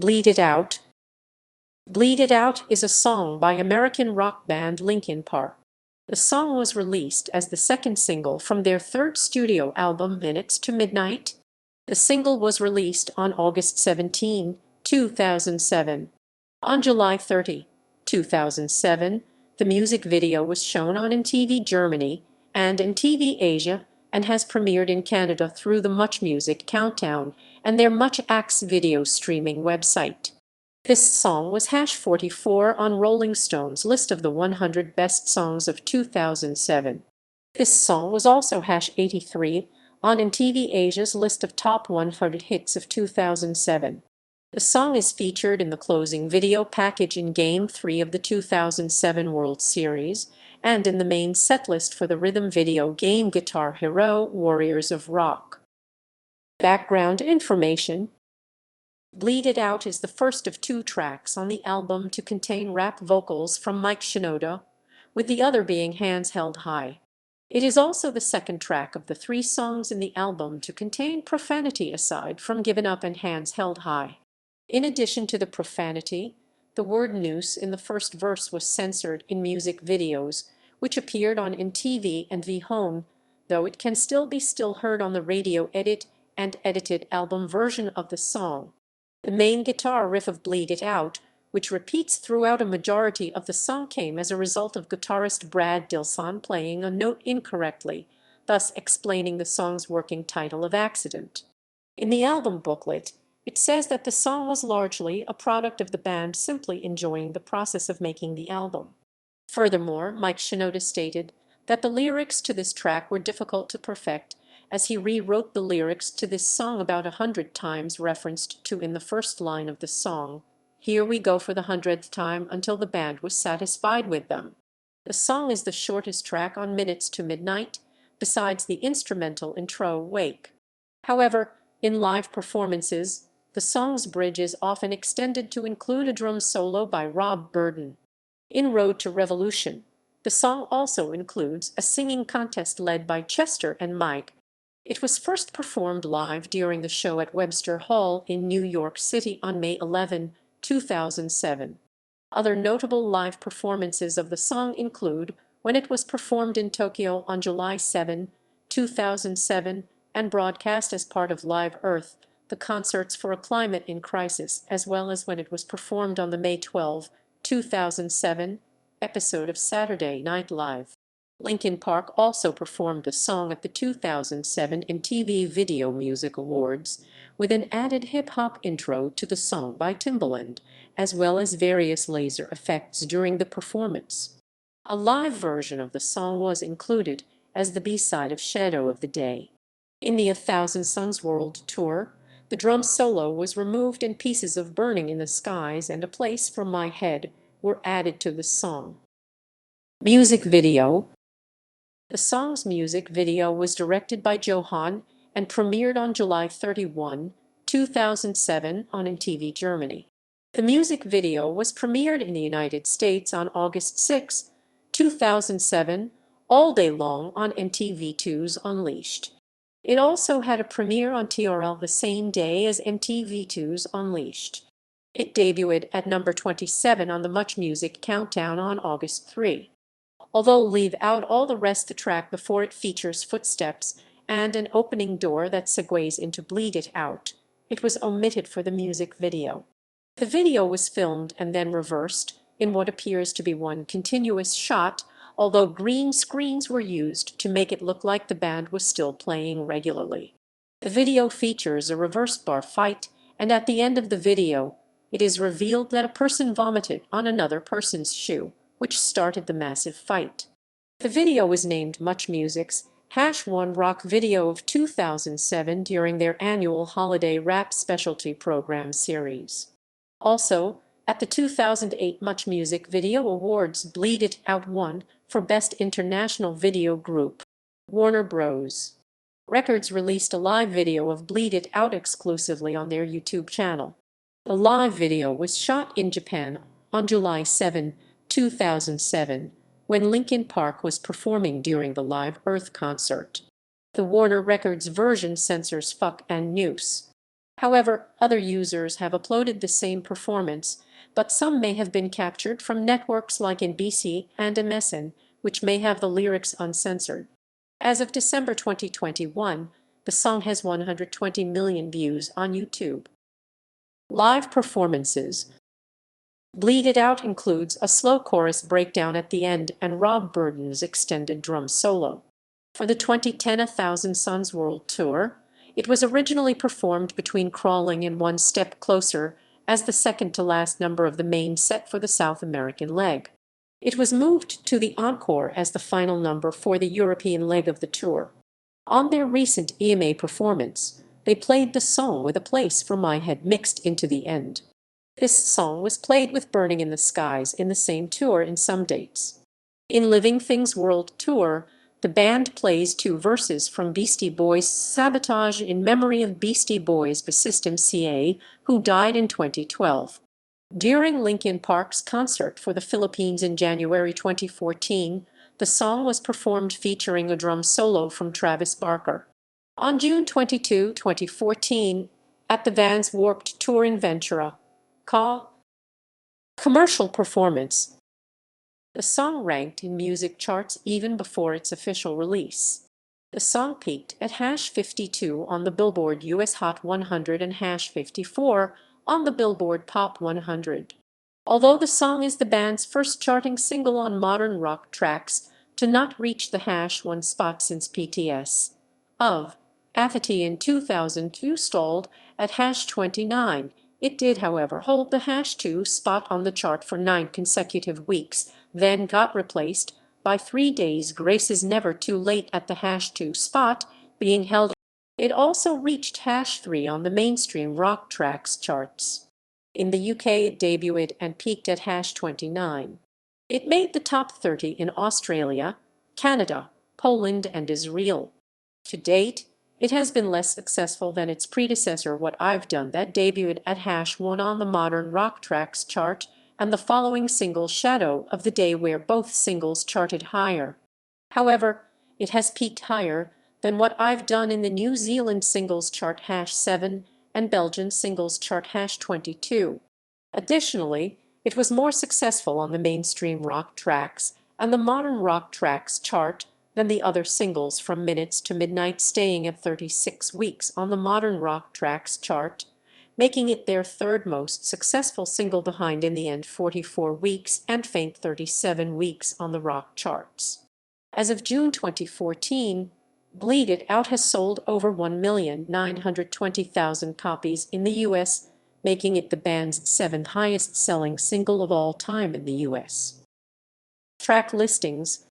Bleed It Out. Bleed It Out is a song by American rock band Linkin Park. The song was released as the second single from their third studio album Minutes to Midnight. The single was released on August 17, 2007. On July 30, 2007, the music video was shown on MTV Germany and MTV Asia and has premiered in Canada through the Much Music Countdown and their Much Acts video streaming website. This song was #44 on Rolling Stone's list of the 100 best songs of 2007. This song was also #83 on MTV Asia's list of top 100 hits of 2007. The song is featured in the closing video package in Game 3 of the 2007 World Series and in the main setlist for the rhythm video game Guitar Hero: Warriors of Rock. Background information. Bleed It Out is the first of 2 tracks on the album to contain rap vocals from Mike Shinoda, with the other being Hands Held High. It is also the second track of the 3 songs in the album to contain profanity aside from Given Up and Hands Held High. In addition to the profanity, the word noose in the first verse was censored in music videos, which appeared on MTV and V-Home, though it can still be heard on the radio edit and edited album version of the song. The main guitar riff of Bleed It Out, which repeats throughout a majority of the song, came as a result of guitarist Brad Dilson playing a note incorrectly, thus explaining the song's working title of Accident. In the album booklet, it says that the song was largely a product of the band simply enjoying the process of making the album. Furthermore, Mike Shinoda stated that the lyrics to this track were difficult to perfect, as he rewrote the lyrics to this song about 100 times, referenced to in the first line of the song, "Here we go for the 100th time," until the band was satisfied with them. The song is the shortest track on Minutes to Midnight, besides the instrumental intro Wake. However, in live performances, the song's bridge is often extended to include a drum solo by Rob Burden. In Road to Revolution, the song also includes a singing contest led by Chester and Mike. It was first performed live during the show at Webster Hall in New York City on May 11, 2007. Other notable live performances of the song include when it was performed in Tokyo on July 7, 2007, and broadcast as part of Live Earth, the Concerts for a Climate in Crisis, as well as when it was performed on the May 12, 2007, episode of Saturday Night Live. Linkin Park also performed the song at the 2007 MTV Video Music Awards, with an added hip-hop intro to the song by Timbaland, as well as various laser effects during the performance. A live version of the song was included as the B-side of Shadow of the Day. In the 1,000 Songs World Tour, the drum solo was removed and pieces of Burning in the Skies and A Place for My Head were added to the song. Music video. The song's music video was directed by Johan and premiered on July 31, 2007 on MTV Germany. The music video was premiered in the United States on August 6, 2007, all day long on MTV2's Unleashed. It also had a premiere on TRL the same day as MTV2's Unleashed. It debuted at number 27 on the Much Music Countdown on August 3. Although leave out all the rest, the track before it features footsteps and an opening door that segues into Bleed It Out. It was omitted for the music video. The video was filmed and then reversed in what appears to be one continuous shot, although green screens were used to make it look like the band was still playing regularly. The video features a reverse bar fight, and at the end of the video, it is revealed that a person vomited on another person's shoe, which started the massive fight. The video was named Much Music's #1 Rock Video of 2007 during their annual holiday rap specialty program series. Also, at the 2008 Much Music Video Awards, Bleed It Out won for Best International Video Group. Warner Bros. Records released a live video of Bleed It Out exclusively on their YouTube channel. The live video was shot in Japan on July 7, 2007, when Linkin Park was performing during the Live Earth concert. The Warner Records version censors "fuck" and "noose." However, other users have uploaded the same performance, but some may have been captured from networks like NBC and MSN, which may have the lyrics uncensored. As of December 2021, the song has 120 million views on YouTube. Live performances. Bleed It Out includes a slow chorus breakdown at the end and Rob Burden's extended drum solo. For the 2010 A Thousand Suns World Tour, it was originally performed between Crawling and One Step Closer as the second-to-last number of the main set for the South American leg. It was moved to the encore as the final number for the European leg of the tour. On their recent EMA performance, they played the song with A Place for My Head mixed into the end. This song was played with Burning in the Skies in the same tour in some dates. In Living Things World Tour, the band plays two verses from Beastie Boys' Sabotage in memory of Beastie Boys bassist MCA, who died in 2012. During Linkin Park's concert for the Philippines in January 2014, the song was performed featuring a drum solo from Travis Barker. On June 22, 2014, at the Vans Warped Tour in Ventura, commercial performance. The song ranked in music charts even before its official release. The song peaked at #52 on the Billboard US Hot 100 and #54 on the Billboard Pop 100. Although the song is the band's first charting single on modern rock tracks to not reach the #1 spot since PTS of Apathy in 2002 stalled at #29. It did, however, hold the #2 spot on the chart for 9 consecutive weeks, then got replaced by 3 Days Grace's Never Too Late at the #2 spot, being held. It also reached #3 on the mainstream rock tracks charts. In the UK, it debuted and peaked at #29. It made the top 30 in Australia, Canada, Poland, and Israel. To date, it has been less successful than its predecessor What I've Done, that debuted at #1 on the Modern Rock Tracks chart, and the following single Shadow of the Day, where both singles charted higher. However, it has peaked higher than What I've Done in the New Zealand singles chart #7 and Belgian singles chart #22. Additionally, it was more successful on the mainstream rock tracks and the modern rock tracks chart than the other singles from Minutes to Midnight, staying at 36 weeks on the modern rock tracks chart, making it their third most successful single behind In the End 44 weeks and Faint 37 weeks on the rock charts. As of June 2014, Bleed It Out has sold over 1,920,000 copies in the U.S., making it the band's 7th highest-selling single of all time in the U.S. Track listings.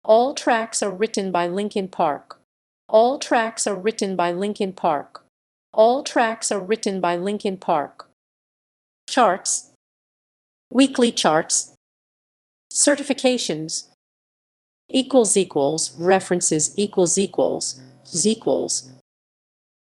All tracks are written by Linkin Park. All tracks are written by Linkin Park. All tracks are written by Linkin Park. Charts. Weekly charts. Certifications. References.